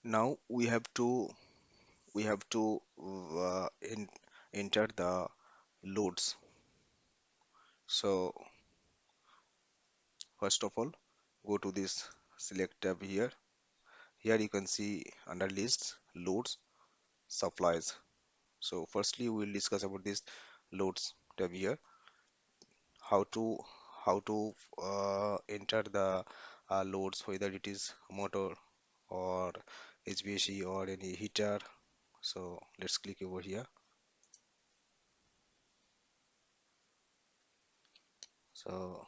Now we have to enter the loads. So first of all, go to this select tab here. Here you can see under lists, loads, supplies. So firstly, we will discuss about this loads tab here. How to enter the loads, whether it is motor or HVAC or any heater. So let's click over here. So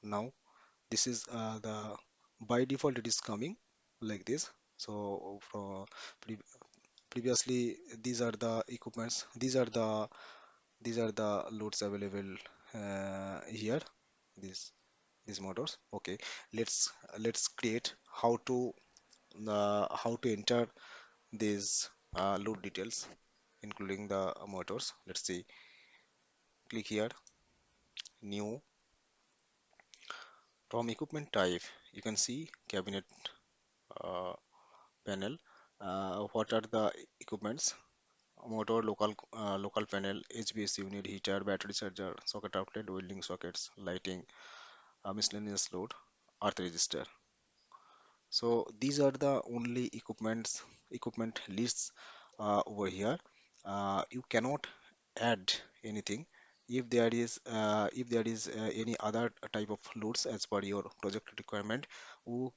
now this is the by default it is coming like this. So from pre previously these are the equipments, these are the loads available here, these motors. Okay, let's create how to enter these load details including the motors. Let's see, click here, new, from equipment type you can see cabinet, uh, panel. What are the equipments? Motor, local panel, HVAC unit, heater, battery charger, socket outlet, welding sockets, lighting, miscellaneous load, earth register. So these are the only equipment lists over here. You cannot add anything. If there is any other type of loads as per your project requirement, you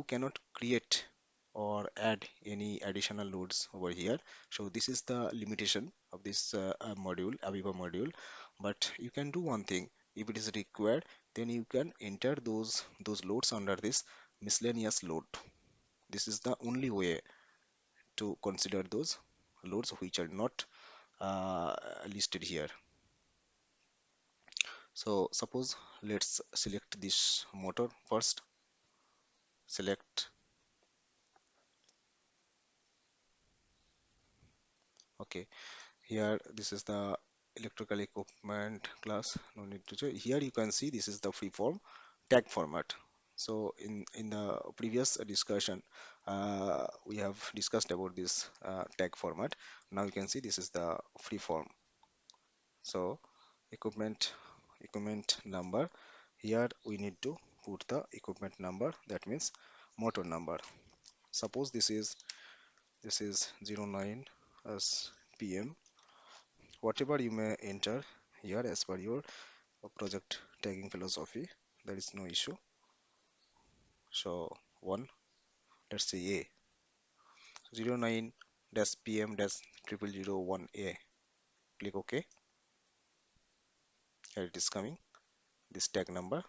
cannot create or add any additional loads over here. So this is the limitation of this module, AVEVA module. But you can do one thing. If it is required, then you can enter those loads under this miscellaneous load. This is the only way to consider those loads which are not uh, listed here. So suppose let's select this motor first. Select. Okay, here this is the electrical equipment class. No need to check. Here you can see this is the free form tag format. So in the previous discussion, we have discussed about this tag format. Now you can see this is the free form. So equipment number, here we need to put the equipment number, that means motor number. Suppose this is 09 as PM. Whatever you may enter here as per your project tagging philosophy, there is no issue. So 1, let's say A, 09 dash PM dash 0001A. Click OK. Here it is coming, this tag number.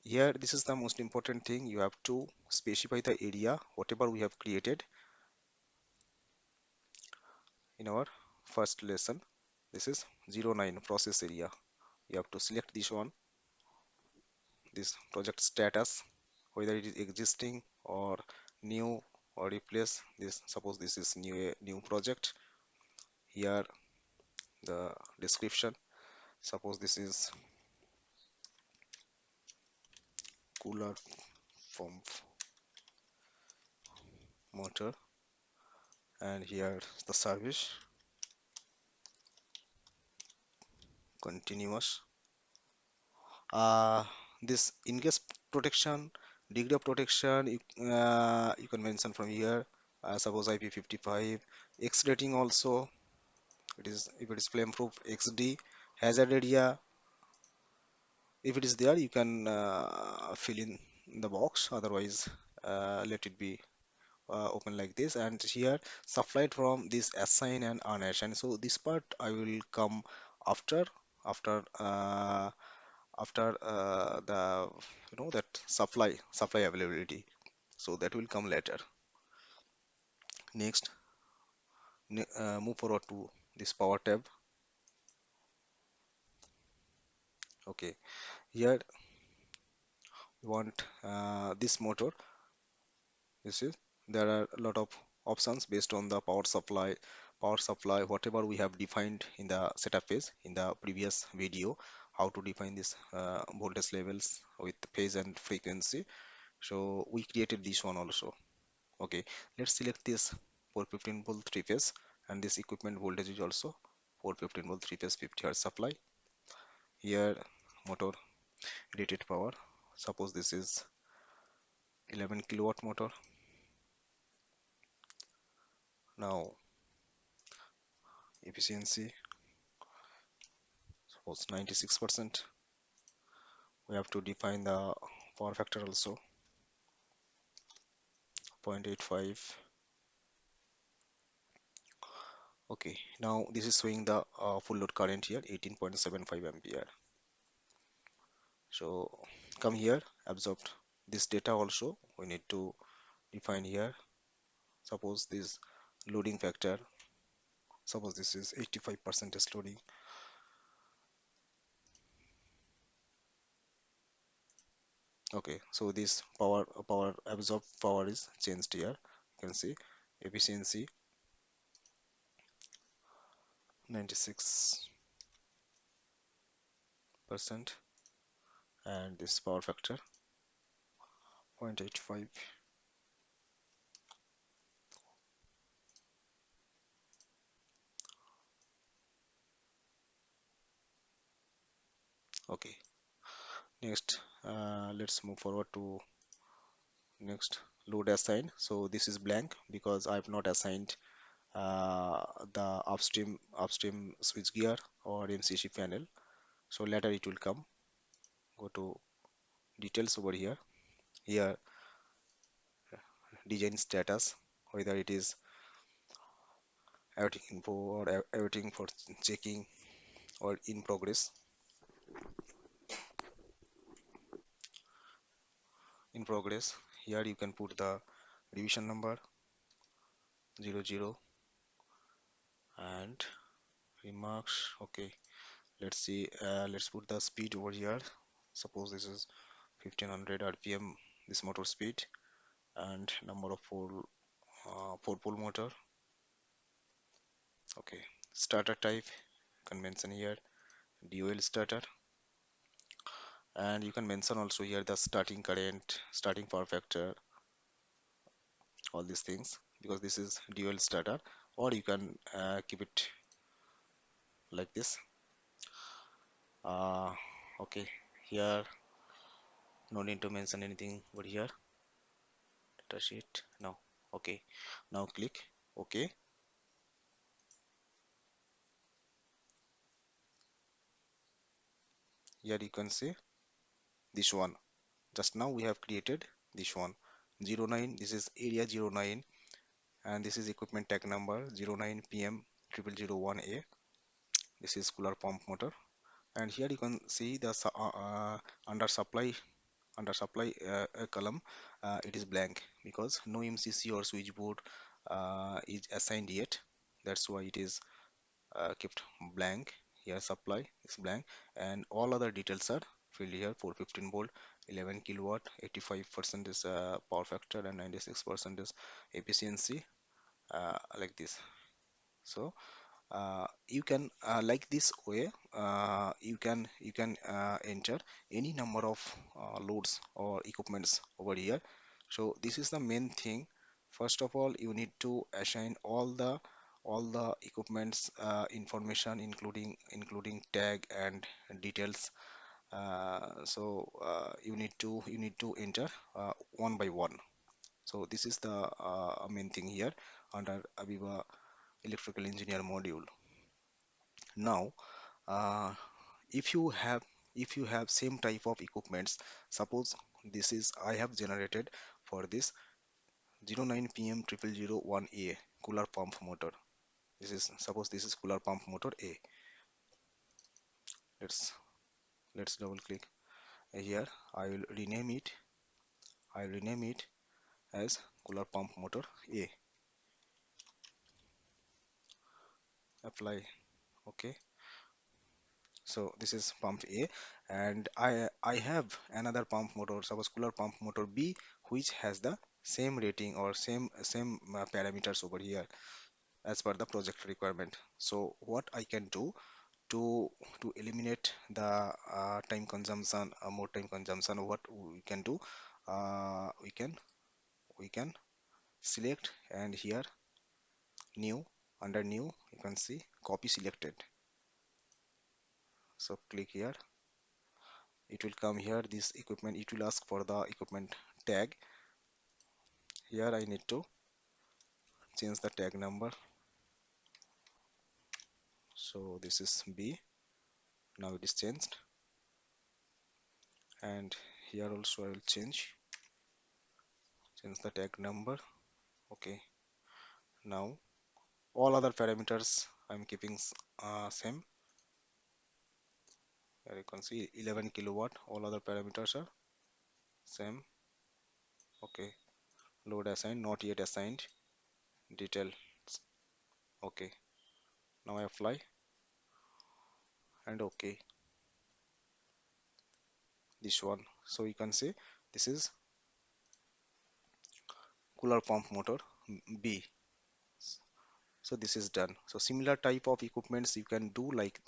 Here this is the most important thing. You have to specify the area whatever we have created in our first lesson. This is 09 process area. You have to select this one, this project status, whether it is existing or new or replace this. Suppose this is new project. Here the description, suppose this is cooler pump motor, and here the service continuous. uh, this in-case protection, degree of protection, you can mention from here. Suppose IP55, X rating also, it is if it is flame proof, XD, hazard area, if it is there you can fill in the box, otherwise let it be open like this. And here supplied from this assign and unassign, so this part I will come after after uh, the that supply availability, so that will come later. Next, move forward to this power tab. Okay, here we want this motor. This is, there are a lot of options based on the power supply whatever we have defined in the setup phase in the previous video, how to define this voltage levels with phase and frequency. So we created this one also. Okay, let's select this 415 volt three phase, and this equipment voltage is also 415 volt three phase 50 hertz supply. Here motor rated power, suppose this is 11 kilowatt motor. Now efficiency, suppose 96%. We have to define the power factor also, 0.85. Okay, now this is showing the full load current here, 18.75 ampere. So come here, absorb this data also. We need to define here. Suppose this loading factor, suppose this is 85% loading. Okay, so this power absorbed power is changed here. You can see efficiency 96%, and this power factor 0.85. Okay, next let's move forward to next load assign. So this is blank because I have not assigned the upstream switch gear or MCC panel. So later it will come. Go to details over here. Here design status, whether it is awaiting info or awaiting for checking or in progress. In progress. Here you can put the division number 00 and remarks. Okay, let's see. Let's put the speed over here. Suppose this is 1500 rpm. This motor speed and number of four pole motor. Okay, starter type can mention here dual starter, and you can mention also here the starting current, starting power factor, all these things, because this is dual starter. Or you can keep it like this. uh, okay, here no need to mention anything over here. Data sheet now. Okay, now click OK. Here you can see this one. Just now we have created this one 09. This is area 09, and this is equipment tag number 09 PM 0001A. This is cooler pump motor, and here you can see the under supply column. It is blank because no MCC or switchboard is assigned yet. That's why it is kept blank. Here supply is blank, and all other details are filled here. 415 volt, 11 kilowatt, 85% is power factor, and 96% is efficiency, like this. So you can like this way, you can enter any number of loads or equipments over here. So this is the main thing. First of all, you need to assign all the equipments information, including tag and details. You need to enter one by one. So this is the main thing here under AVEVA electrical engineer module. Now uh, if you have same type of equipments, suppose this is I have generated for this 09 PM 0001A cooler pump motor. This is, suppose this is cooler pump motor A. Let's double click here. I will rename it as cooler pump motor A. Apply. Okay, so this is pump A, and I have another pump motor, suppose cooler pump motor B, which has the same rating or same parameters over here as per the project requirement. So what I can do to eliminate the time consumption, more time consumption, what we can do, we can select, and here new, under new you can see copy selected. So click here, it will come here, this equipment, it will ask for the equipment tag. Here I need to change the tag number, so this is B. Now it is changed, and here also I will change the tag number. Okay, now all other parameters I'm keeping same. Here you can see 11 kilowatt, all other parameters are same. Okay, load assigned, not yet assigned, detail. Okay, now I apply, and okay, this one. So you can see this is cooler pump motor B. So this is done. So similar type of equipments you can do like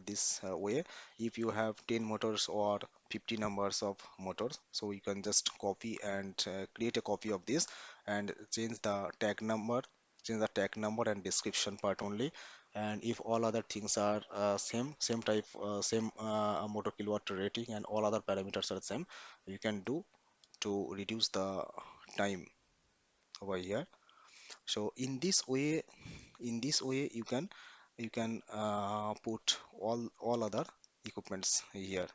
this way. If you have 10 motors or 50 numbers of motors, so you can just copy and create a copy of this and change the tag number and description part only. And if all other things are same type, same motor kilowatt rating, and all other parameters are same, you can do to reduce the time over here. So in this way you can put all other equipments here.